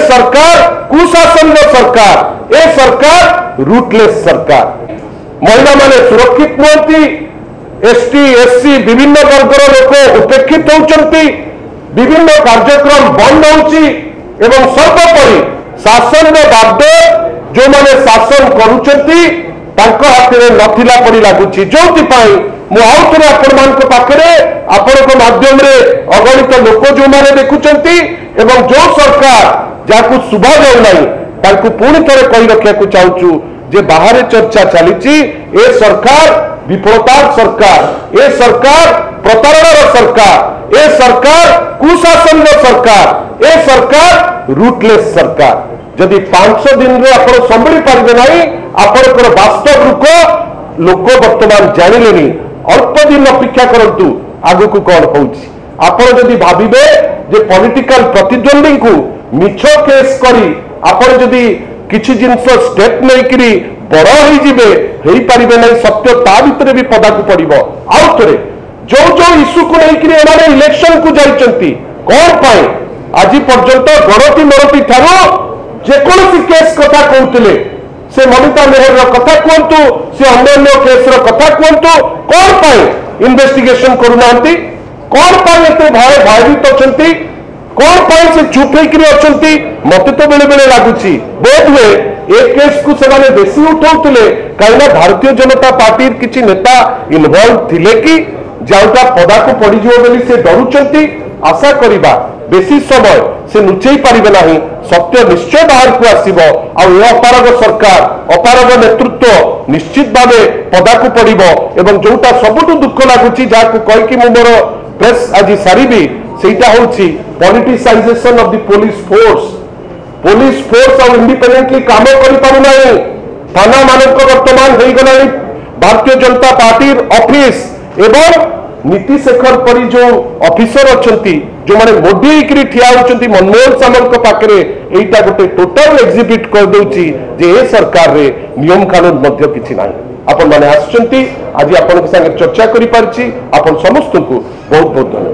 सरकार कुशासन सरकार ए सरकार रूटलेस सरकार महिला माने सुरक्षित नुहति एसटी एससी विभिन्न वर्गर लोक उपेक्षित होती विभिन्न कार्यक्रम बंद होची एवं सर्वोपरि शासन बाध्य जो माने शासन करुचंती तांको हाथ में नथिला पड़ी लगुच जो मुझे पाखे आपण माध्यम अगणित लोक जो मैंने देखुंट एवं जो सरकार जहाँ शुभा जाऊना पुणी थे कही रखा चाहूँ जे बाहर चर्चा चली ए सरकार विफलतार सरकार ए सरकार प्रतारणा सरकार ए सरकार कुशासन सरकार ए सरकार रूटलेस सरकार जदि 500 दिन रे आप संभाली पारे ना आपंकर वास्तव रूप लोक बर्तमान जानिले अल्प दिन अपेक्षा करंतु आगु को कौन होउछि आपण जदि भाबिबे जे पॉलिटिकल प्रतिद्वंदी को मिछ केस करी आपण जदि किछि जिंस स्टेप नै करी बड़ होई जिबे हेई परिबे नै सत्य ता भितरे भी पदा को पड़िबो आउ थरे जो जो इश्यू को नै करी एमाने इलेक्शन को जाइचंती कोन पाए आज पर्यंत गणति मरती थारो जे कोनसी केस कथा कहउतले से ममता मेहर कथा कहतु से अन्य केस कथा कहतु कौन पाए इन्वेस्टिगेशन करूना कौन पाए एते भय भयभीत अच्छा कौन पाए से चुप होकर मत तो बेले बेले लगुच बोध हुए ए केस को से बेसी उठाउले कहीं भारतीय जनता पार्टी किसी नेता इनवल्व थिले कि जोटा पदा को पड़ीज बोली से डरुंच आशा करवा बेसी समय से लुचई पारे ना सत्य निश्चय बाहर को आसब अपारग सरकार अपारग नेतृत्व निश्चित भाव पदा को पड़ो एवं जोटा सबुठ दुख लगुच जहाँ कहीकि मोर प्रेस आज सारी सेटा हूँ politicisation of the police force और इंडिपेंडेंटली काम करें थाना मानक वर्तमान हो गला भारतीय जनता पार्टी ऑफिस एवं नीति शेखर परी जो ऑफिसर अच्छा जो मैंने मोदी ठिया होती मनमोहन सामंत पाखे यहीटा गोटे टोटाल एग्जिबिट कर दूची जे ए सरकार रे नियम कानून मध्य किछि नाही आपण माने आछंती आज आपण संगे चर्चा करि पारछि आपण समस्त को बहुत बहुत धन्यवाद।